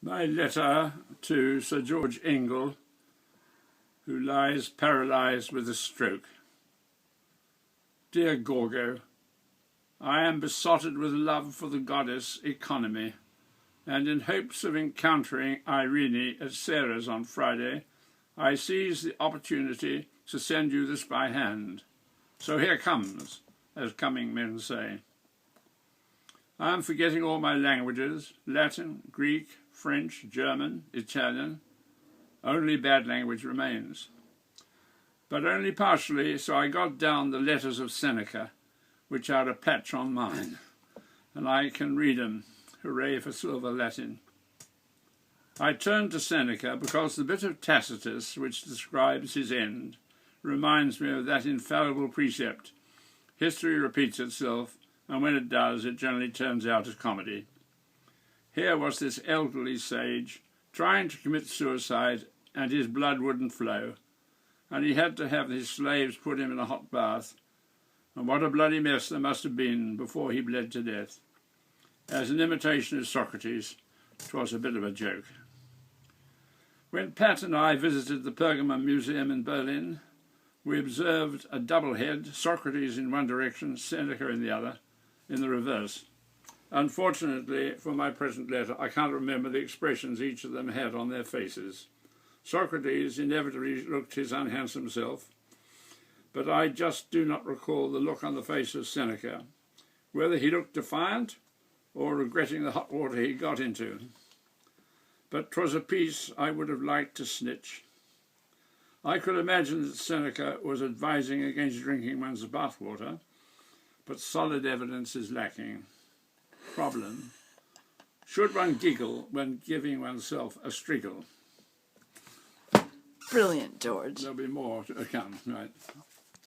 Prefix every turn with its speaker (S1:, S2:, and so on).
S1: My letter to Sir George Ingle, who lies paralysed with a stroke. Dear Gorgo, I am besotted with love for the goddess Economy, and in hopes of encountering Irene at Sarah's on Friday, I seize the opportunity to send you this by hand. So here comes, as coming men say. I am forgetting all my languages, Latin, Greek, French, German, Italian. Only bad language remains. But only partially, so I got down the letters of Seneca, which are a patch on mine, and I can read 'em. Hooray for silver Latin. I turned to Seneca because the bit of Tacitus which describes his end reminds me of that infallible precept. History repeats itself, and when it does, it generally turns out as comedy. Here was this elderly sage trying to commit suicide, and his blood wouldn't flow, and he had to have his slaves put him in a hot bath, and what a bloody mess there must have been before he bled to death. As an imitation of Socrates, 'twas a bit of a joke. When Pat and I visited the Pergamon Museum in Berlin, we observed a double head, Socrates in one direction, Seneca in the other, in the reverse. Unfortunately, for my present letter, I can't remember the expressions each of them had on their faces. Socrates inevitably looked his unhandsome self, but I just do not recall the look on the face of Seneca, whether he looked defiant or regretting the hot water he got into. But 'twas a piece I would have liked to snitch. I could imagine that Seneca was advising against drinking one's bathwater, but solid evidence is lacking. Problem: should one giggle when giving oneself a striggle?
S2: Brilliant, George.
S1: There'll be more to come, right?